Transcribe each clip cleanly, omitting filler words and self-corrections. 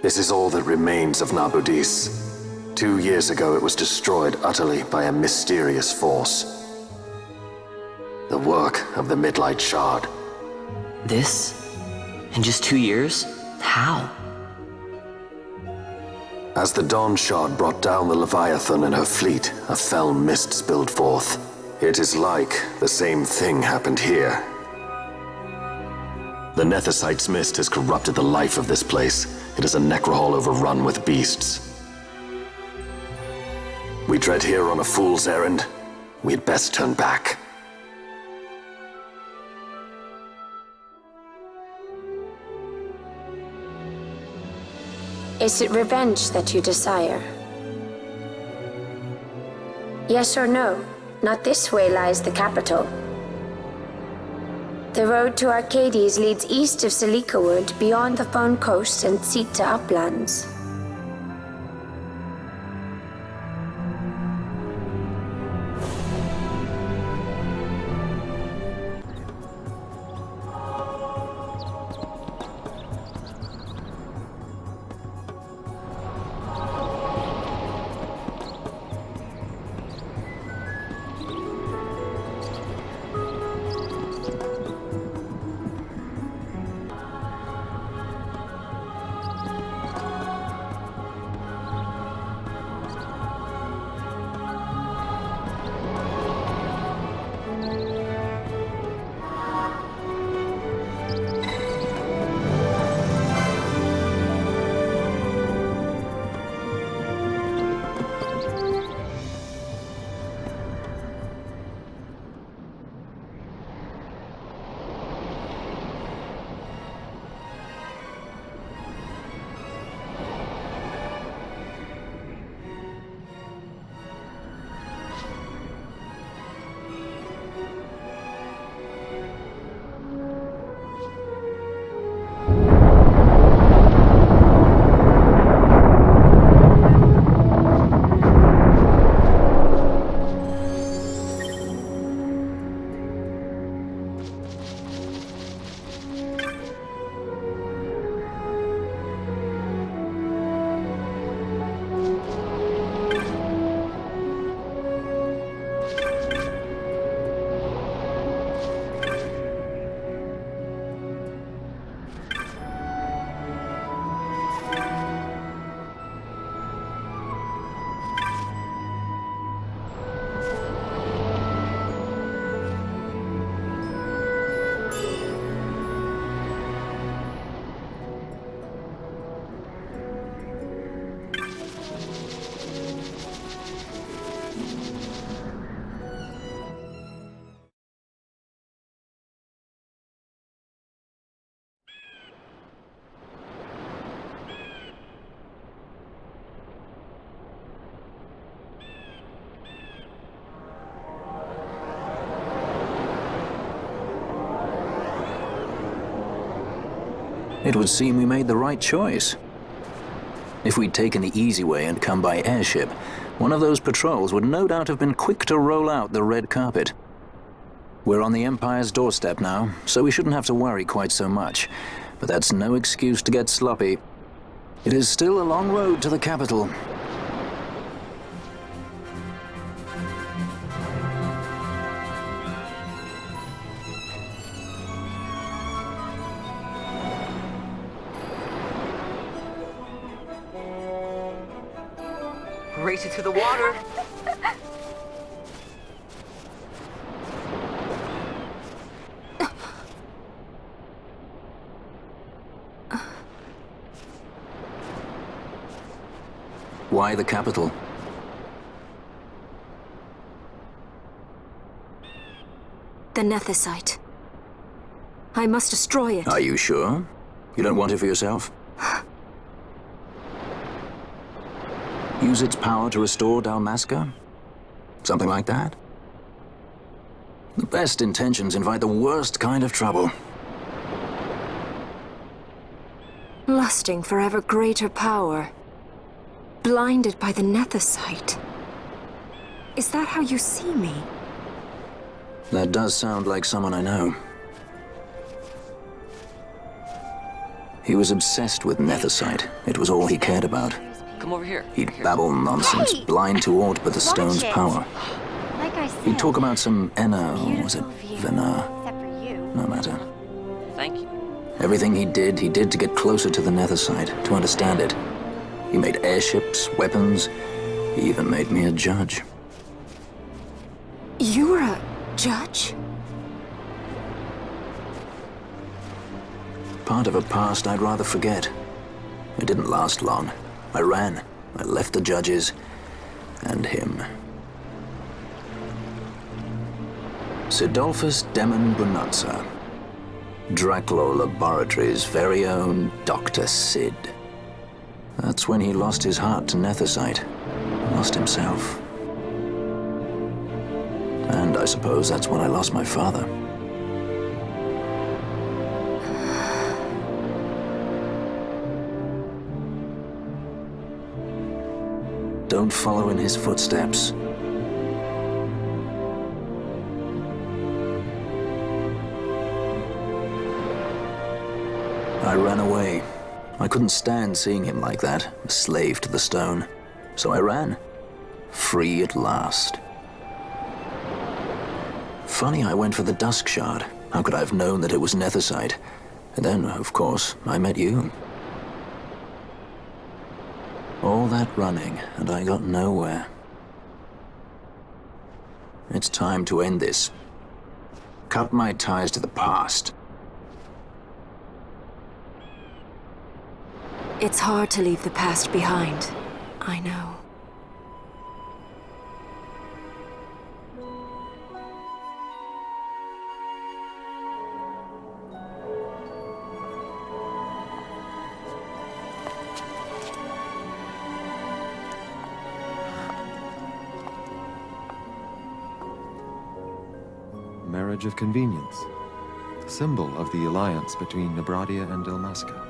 This is all that remains of Nabudis. 2 years ago, it was destroyed utterly by a mysterious force. The work of the Midlight Shard. This? In just 2 years? How? As the Dawn Shard brought down the Leviathan and her fleet, a fell mist spilled forth. It is like the same thing happened here. The Nethicite's mist has corrupted the life of this place. It is a necrohol overrun with beasts. We tread here on a fool's errand. We had best turn back. Is it revenge that you desire? Yes or no? Not this way lies the capital. The road to Archades leads east of Selikawood, beyond the Fawn Coast and Sita uplands. It would seem we made the right choice. If we'd taken the easy way and come by airship, one of those patrols would no doubt have been quick to roll out the red carpet. We're on the Empire's doorstep now, so we shouldn't have to worry quite so much. But that's no excuse to get sloppy. It is still a long road to the capital. Race it to the water. Why the capital? The Nethicite. I must destroy it. Are you sure? You don't want it for yourself? Use its power to restore Dalmasca? Something like that? The best intentions invite the worst kind of trouble. Lusting for ever greater power. Blinded by the Nethicite. Is that how you see me? That does sound like someone I know. He was obsessed with Nethicite. It was all he cared about. Come over here. He'd babble nonsense, Hey! blind to aught but the stone's it. power. Like I said, He'd talk about some Enna, or was it beautiful view. Vena? Except for you. No matter. Thank you. Everything he did to get closer to the Nethicite, to understand it. He made airships, weapons. He even made me a judge. You were a judge? Part of a past I'd rather forget. It didn't last long. I ran. I left the judges and him. Sidolphus Demon Bonanza. Draculaur Laboratories' very own Dr. Sid. That's when he lost his heart to Nethicite. Lost himself. And I suppose that's when I lost my father. Don't follow in his footsteps. I ran away. I couldn't stand seeing him like that, a slave to the stone. So I ran. Free at last. Funny I went for the Dusk Shard. How could I have known that it was Nethicite? And then, of course, I met you. All that running, and I got nowhere. It's time to end this. Cut my ties to the past. It's hard to leave the past behind. I know. Marriage of convenience. Symbol of the alliance between Nebradia and Dalmasca.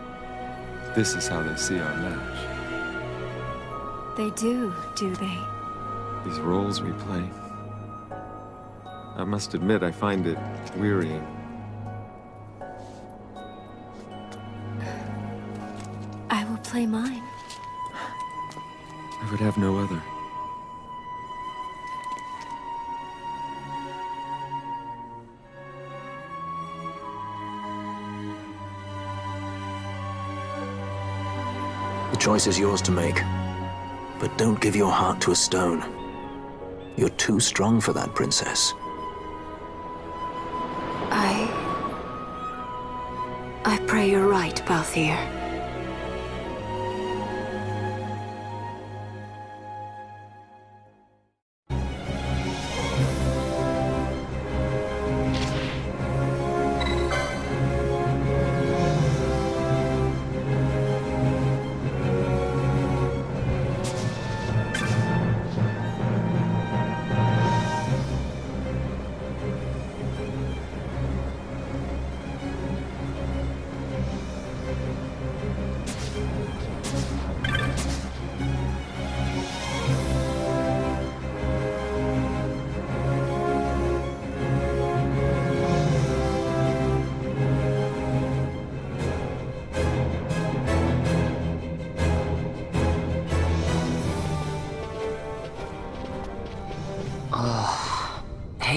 This is how they see our match. They do they? These roles we play. I must admit, I find it wearying. I will play mine. I would have no other. The choice is yours to make. But don't give your heart to a stone. You're too strong for that, princess. I pray you're right, Balthier.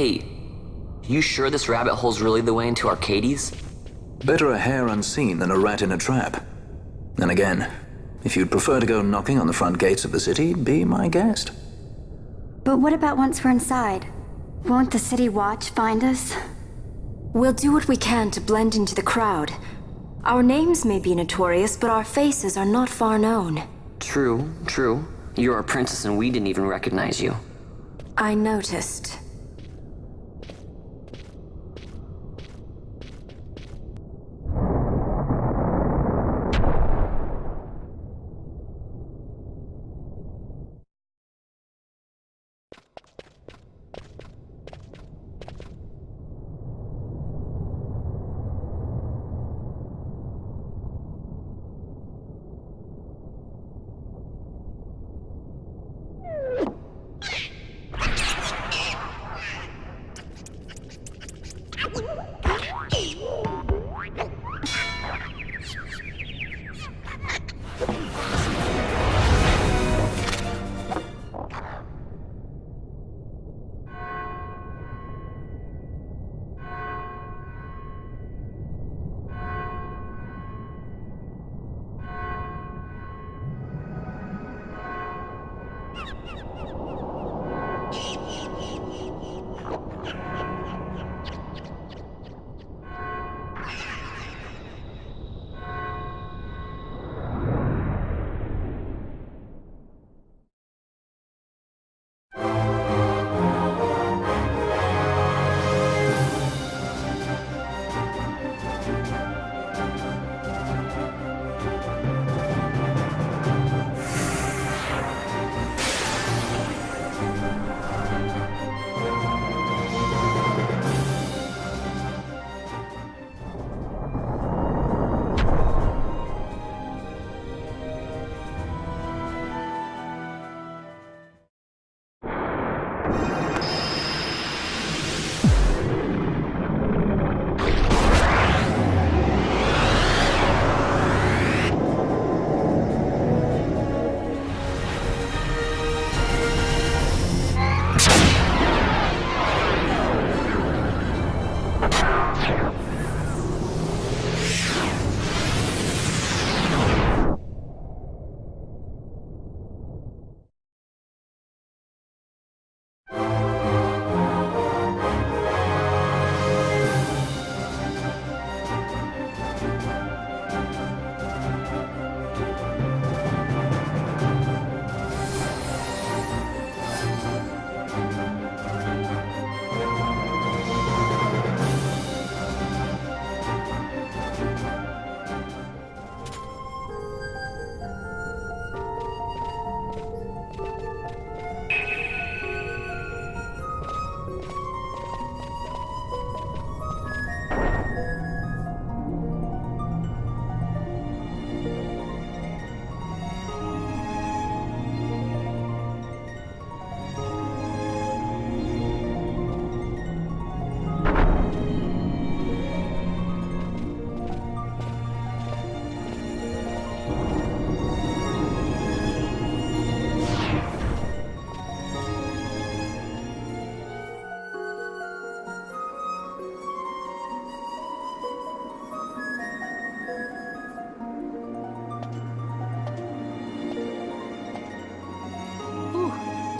Hey, you sure this rabbit hole's really the way into Archades? Better a hare unseen than a rat in a trap. And again, if you'd prefer to go knocking on the front gates of the city, be my guest. But what about once we're inside? Won't the city watch find us? We'll do what we can to blend into the crowd. Our names may be notorious, but our faces are not far known. True, true. You're a princess and we didn't even recognize you. I noticed.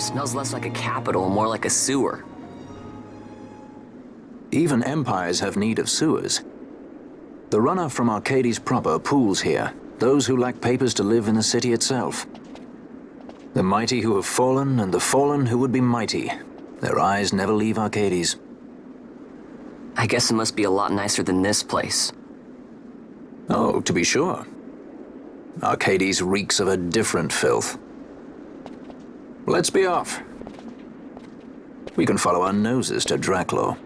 Smells less like a capital, more like a sewer. Even empires have need of sewers. The runoff from Archades proper pools here, those who lack papers to live in the city itself. The mighty who have fallen, and the fallen who would be mighty. Their eyes never leave Archades. I guess it must be a lot nicer than this place. Oh, to be sure. Archades reeks of a different filth. Let's be off. We can follow our noses to Draclo.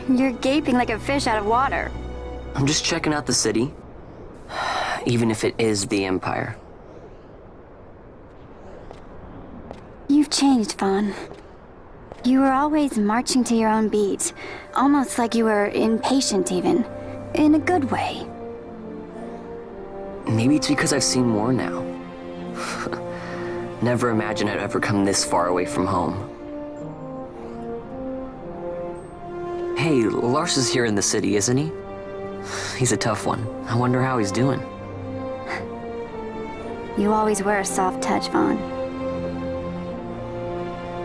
You're gaping like a fish out of water. I'm just checking out the city. Even if it is the Empire. You've changed, Vaughn. You were always marching to your own beat. Almost like you were impatient even. In a good way. Maybe it's because I've seen more now. Never imagined I'd ever come this far away from home. Hey, Lars is here in the city, isn't he? He's a tough one. I wonder how he's doing. You always were a soft touch, Vaughn.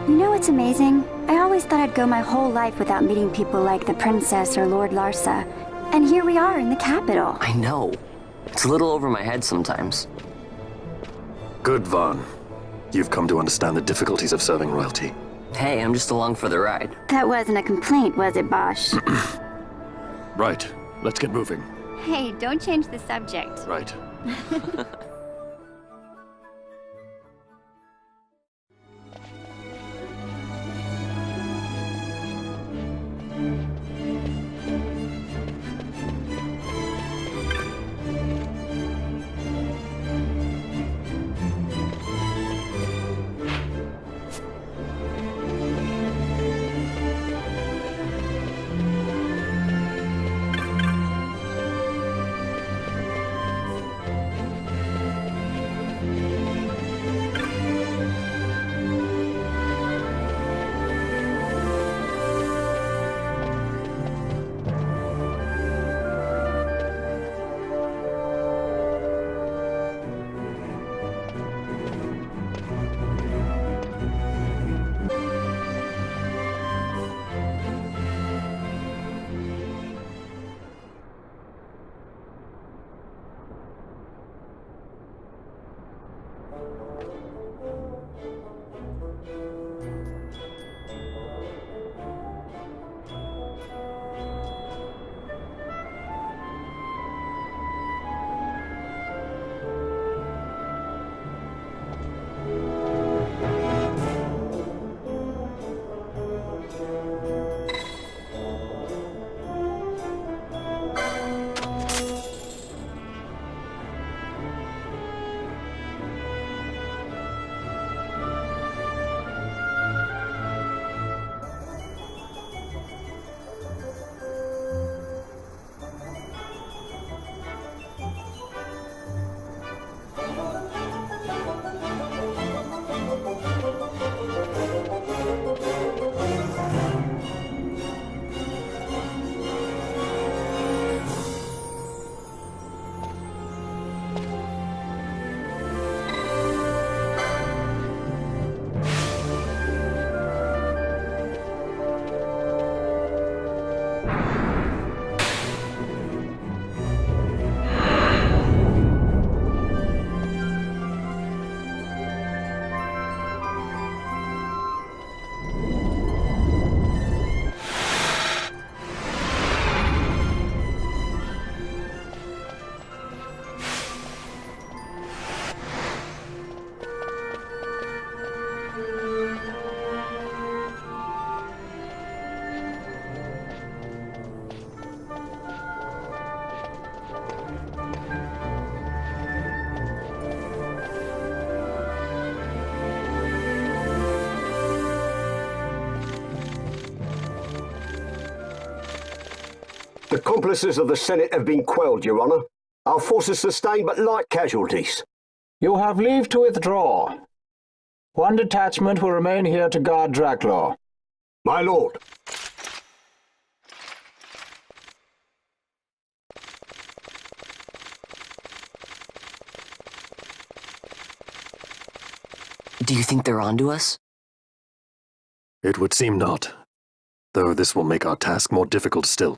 You know what's amazing? I always thought I'd go my whole life without meeting people like the Princess or Lord Larsa. And here we are in the capital. I know. It's a little over my head sometimes. Good, Vaughn. You've come to understand the difficulties of serving royalty. Hey, I'm just along for the ride. That wasn't a complaint, was it, Bosch? Right. Let's get moving. Hey, don't change the subject. Right. The accomplices of the Senate have been quelled, Your Honor. Our forces sustained but light casualties. You have leave to withdraw. One detachment will remain here to guard Draclaw. My lord. Do you think they're onto us? It would seem not. Though this will make our task more difficult still.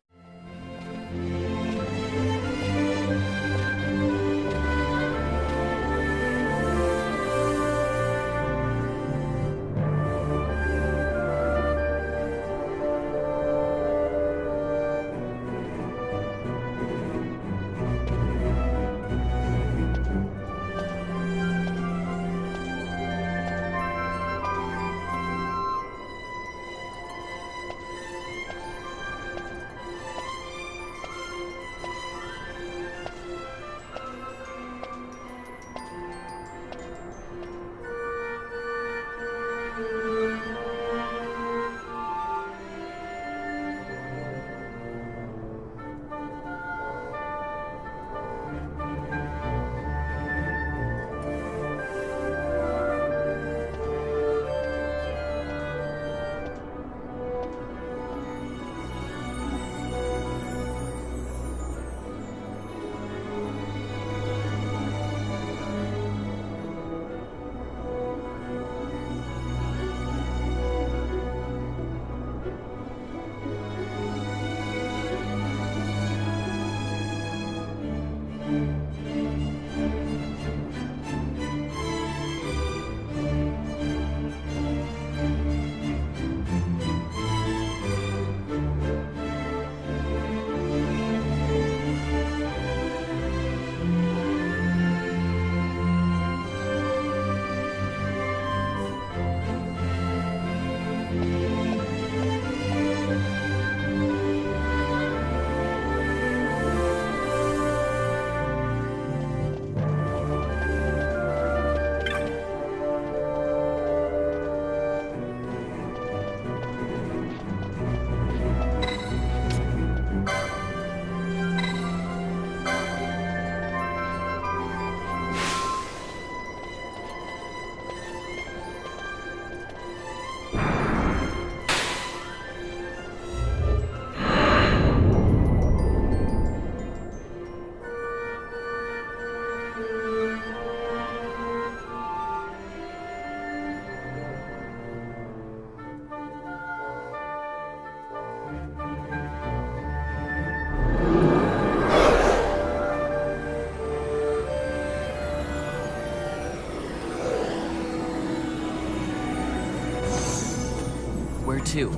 Where to?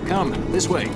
Come, this way.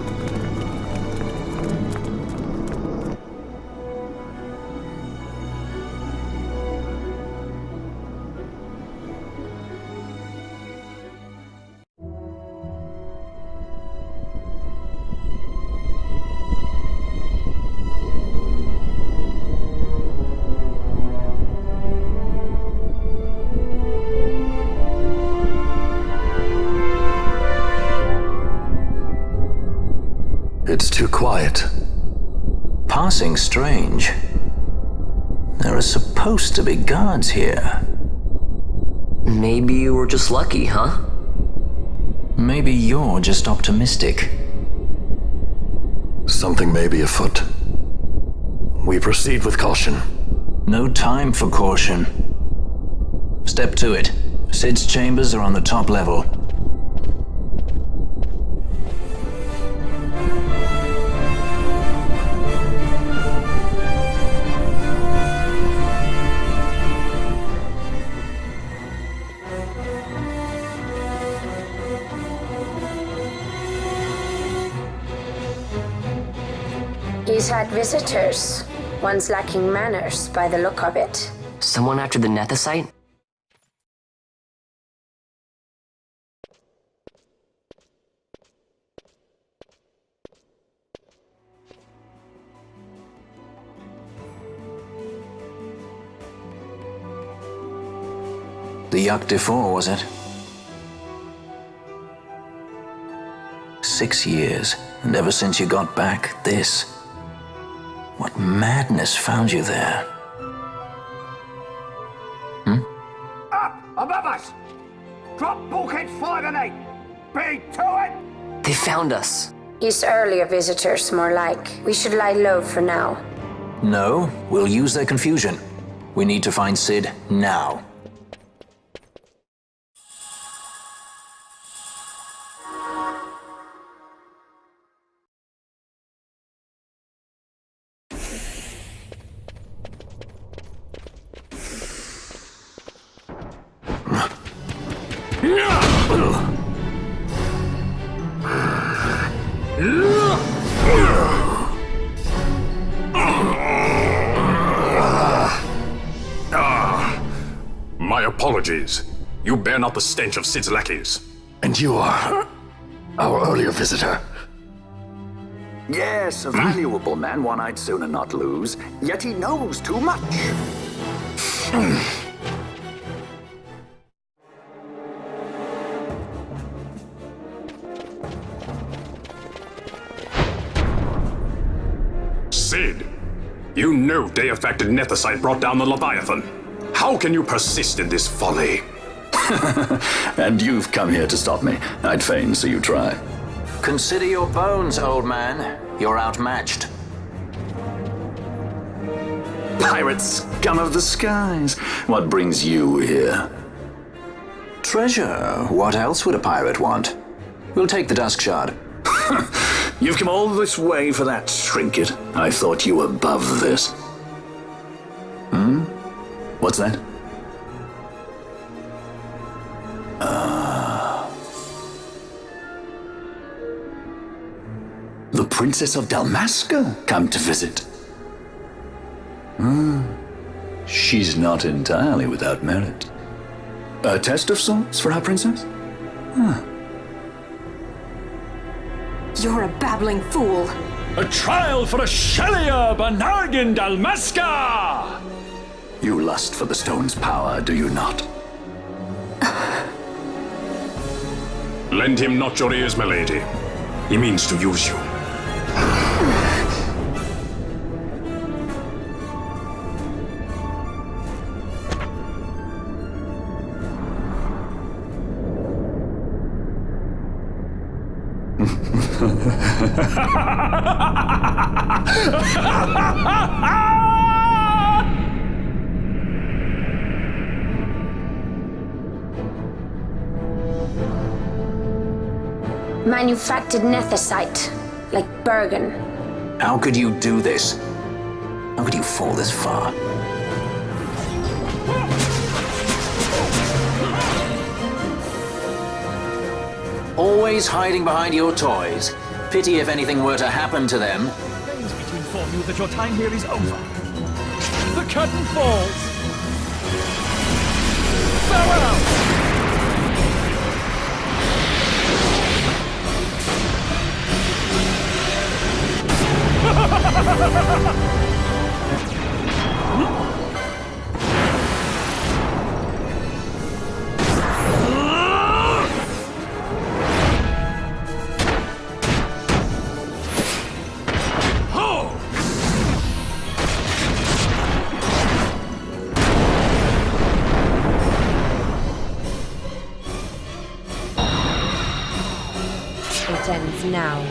It's too quiet. Passing strange. There are supposed to be guards here. Maybe you were just lucky, huh? Maybe you're just optimistic. Something may be afoot. We proceed with caution. No time for caution. Step to it. Sid's chambers are on the top level. He's had visitors. One's lacking manners by the look of it. Someone after the Nethicite? The XII, was it? 6 years, and ever since you got back, this. What madness found you there? Up above us! Drop bulkheads 5 and 8! Be to it! They found us. He's earlier visitors, more like. We should lie low for now. No, we'll use their confusion. We need to find Cid now. My apologies. You bear not the stench of Cid's lackeys. And you are our earlier visitor. Yes, a valuable man, one I'd sooner not lose. Yet he knows too much. Cid, you know Deifacted Nethicite brought down the Leviathan. How can you persist in this folly? And you've come here to stop me. I'd fain see you try. Consider your bones, old man. You're outmatched. Pirate scum of the skies. What brings you here? Treasure. What else would a pirate want? We'll take the Dusk Shard. You've come all this way for that trinket. I thought you were above this. What's that? The Princess of Dalmasca come to visit. She's not entirely without merit. A test of sorts for our princess? You're a babbling fool. A trial for a Shelia Banargin Dalmasca! You lust for the stone's power, do you not? Lend him not your ears, milady. He means to use you. Manufactured nethicite, like Bergen. How could you do this? How could you fall this far? Always hiding behind your toys. Pity if anything were to happen to them. Remains me to inform you that your time here is over. The curtain falls. Farewell! It ends now.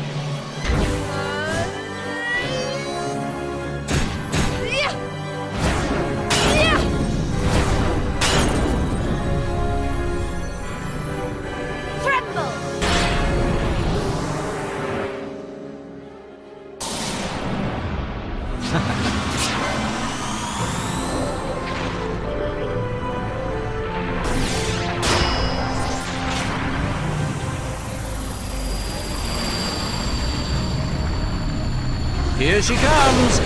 Here she comes!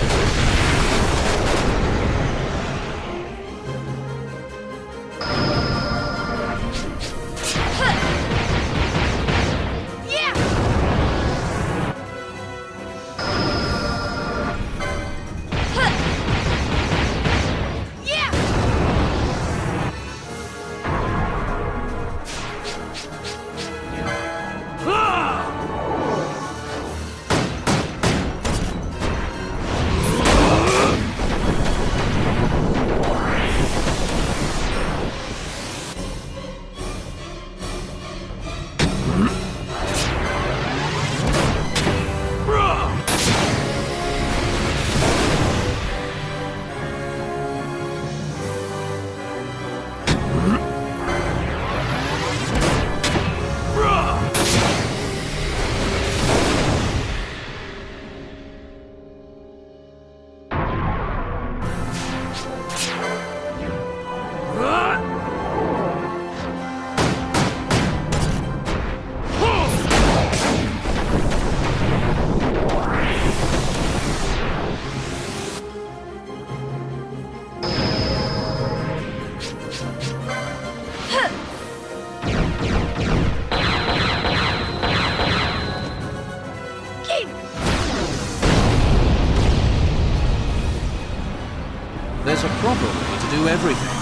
There's a proper way to do everything.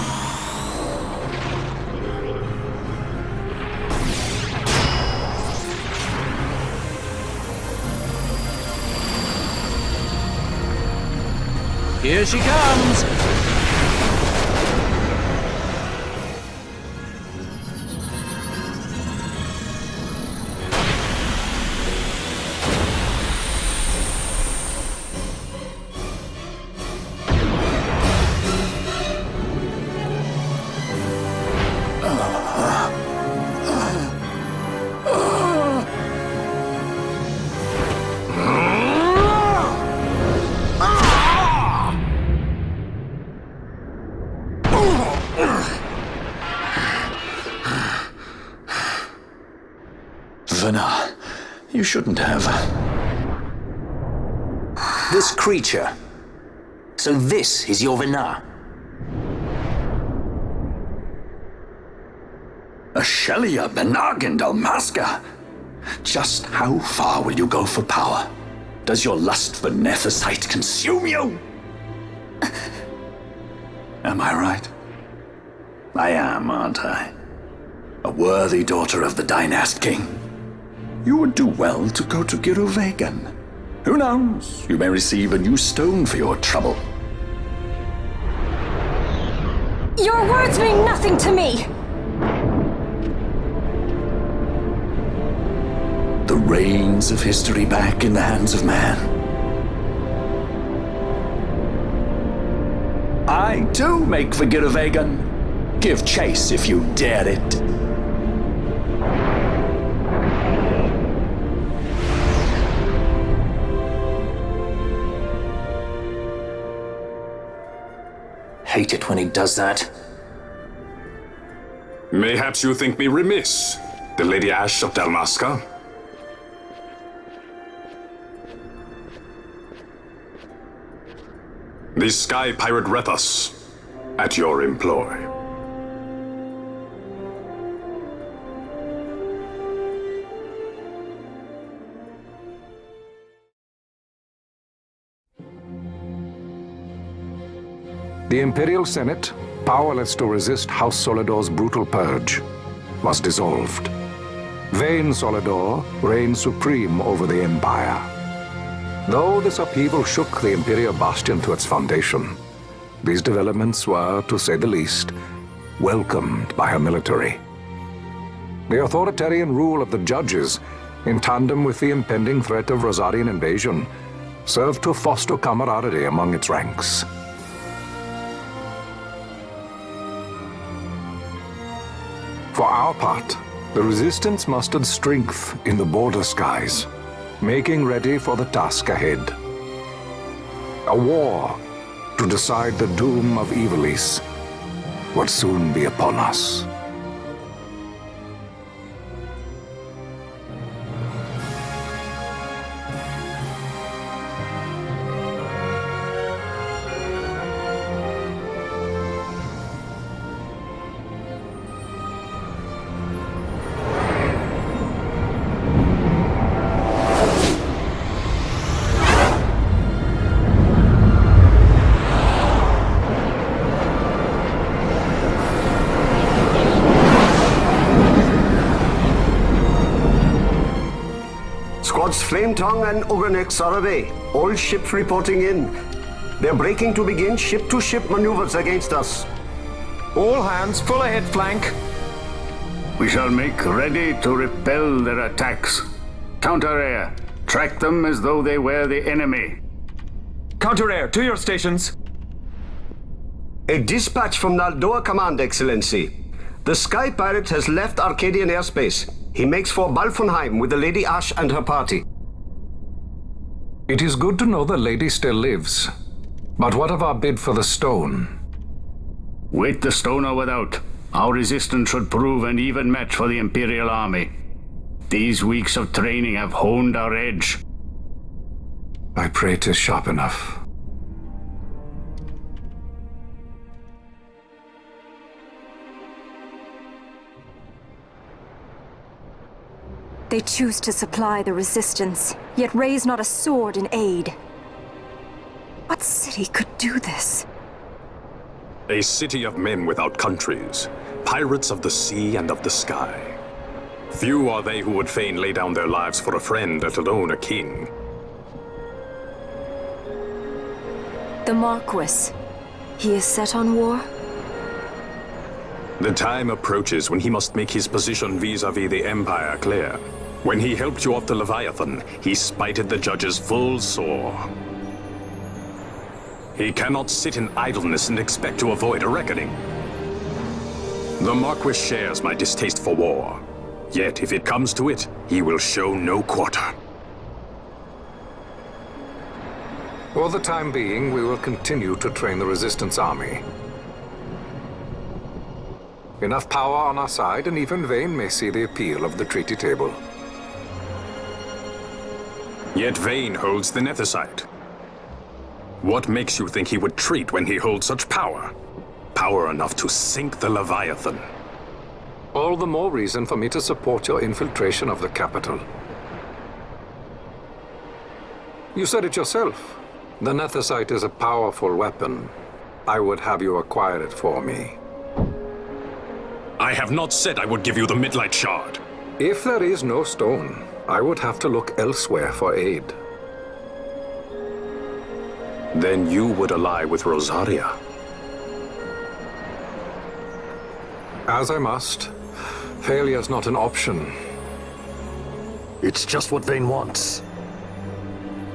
Here she comes! Venar. You shouldn't have. This creature. So this is your Venar? A Shelia Benargan Dalmasca? Just how far will you go for power? Does your lust for Nethicite consume you? Am I right? I am, aren't I? A worthy daughter of the Dynast King. You would do well to go to Girovegan. Who knows? You may receive a new stone for your trouble. Your words mean nothing to me! The reins of history back in the hands of man. I too make for Girovegan. Give chase if you dare it. Hate it when he does that. Mayhaps you think me remiss, the Lady Ash of Dalmasca? The Sky Pirate Rethus, at your employ. The Imperial Senate, powerless to resist House Solidor's brutal purge, was dissolved. Vayne Solidor reigned supreme over the Empire. Though this upheaval shook the Imperial Bastion to its foundation, these developments were, to say the least, welcomed by her military. The authoritarian rule of the judges, in tandem with the impending threat of Rosarian invasion, served to foster camaraderie among its ranks. For our part, the Resistance mustered strength in the border skies, making ready for the task ahead. A war to decide the doom of Ivalice would soon be upon us. Squads Flametongue and Ogrenex are away. All ships reporting in. They're breaking to begin ship-to-ship maneuvers against us. All hands, full ahead flank. We shall make ready to repel their attacks. Counter-air. Track them as though they were the enemy. Counter-air, to your stations. A dispatch from Naldoa Command, Excellency. The Sky Pirate has left Arcadian airspace. He makes for Balfonheim with the Lady Ash and her party. It is good to know the lady still lives. But what of our bid for the stone? With the stone or without, our resistance should prove an even match for the Imperial Army. These weeks of training have honed our edge. I pray 'tis sharp enough. They choose to supply the Resistance, yet raise not a sword in aid. What city could do this? A city of men without countries, pirates of the sea and of the sky. Few are they who would fain lay down their lives for a friend, let alone a king. The Marquis. He is set on war? The time approaches when he must make his position vis-à-vis the Empire clear. When he helped you off the Leviathan, he spited the judges full sore. He cannot sit in idleness and expect to avoid a reckoning. The Marquis shares my distaste for war. Yet, if it comes to it, he will show no quarter. For the time being, we will continue to train the Resistance army. Enough power on our side, and even Vayne may see the appeal of the treaty table. Yet Vayne holds the Nethicite. What makes you think he would treat when he holds such power? Power enough to sink the Leviathan. All the more reason for me to support your infiltration of the capital. You said it yourself. The Nethicite is a powerful weapon. I would have you acquire it for me. I have not said I would give you the Midlight Shard. If there is no stone, I would have to look elsewhere for aid. Then you would ally with Rosaria. As I must. Failure's not an option. It's just what Vayne wants.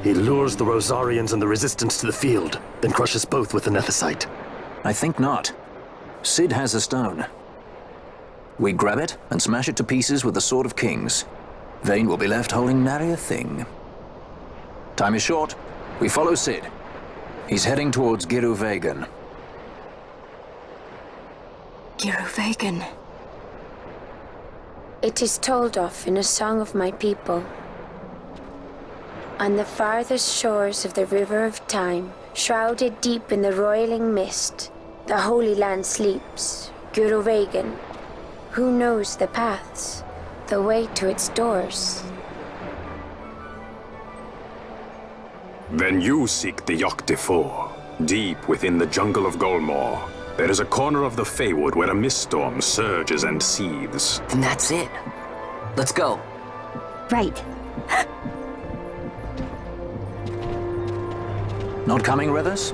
He lures the Rosarians and the Resistance to the field, then crushes both with the Nethicite. I think not. Cid has a stone. We grab it and smash it to pieces with the Sword of Kings. Vayne will be left holding nary a thing. Time is short. We follow Cid. He's heading towards Giruvegan. Giruvegan. It is told of in a song of my people. On the farthest shores of the River of Time, shrouded deep in the roiling mist, the Holy Land sleeps, Giruvegan. Who knows the paths, the way to its doors? Then you seek the Yogg Defour. Deep within the jungle of Golmore, there is a corner of the Feywood where a mist storm surges and seethes. Then that's it. Let's go. Right. Not coming with us?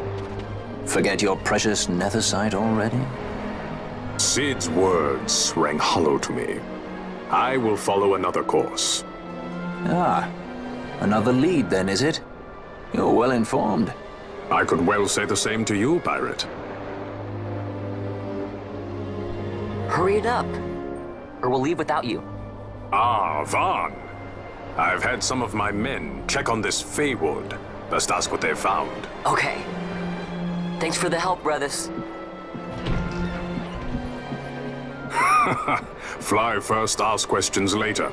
Forget your precious Nethicite already? Cid's words rang hollow to me. I will follow another course. Ah, another lead then, is it? You're well informed. I could well say the same to you, pirate. Hurry it up, or we'll leave without you. Ah, Vaughn. I've had some of my men check on this Feywood. Best ask what they've found. Okay. Thanks for the help, brothers. Fly first, ask questions later.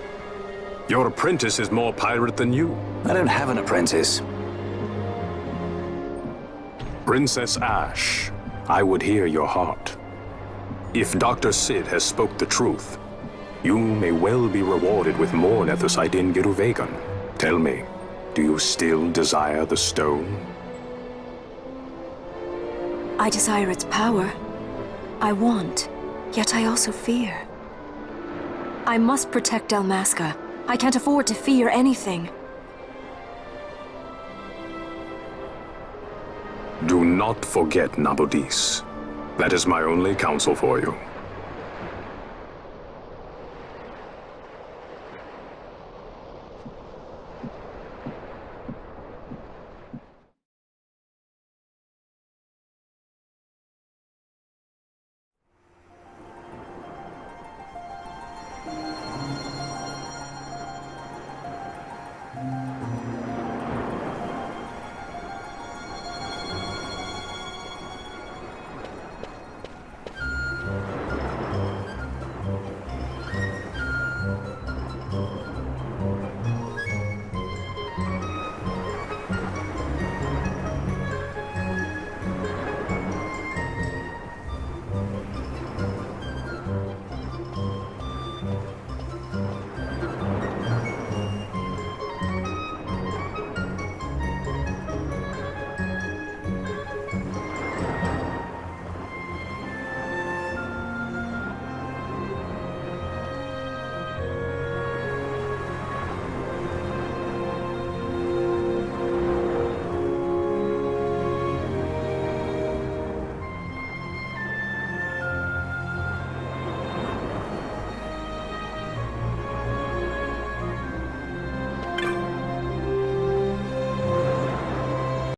Your apprentice is more pirate than you. I don't have an apprentice. Princess Ash, I would hear your heart. If Dr. Cid has spoke the truth, you may well be rewarded with more Nethicite in Giruvegan. Tell me, do you still desire the stone? I desire its power. I want, yet I also fear. I must protect Dalmasca. I can't afford to fear anything. Do not forget Nabudis. That is my only counsel for you.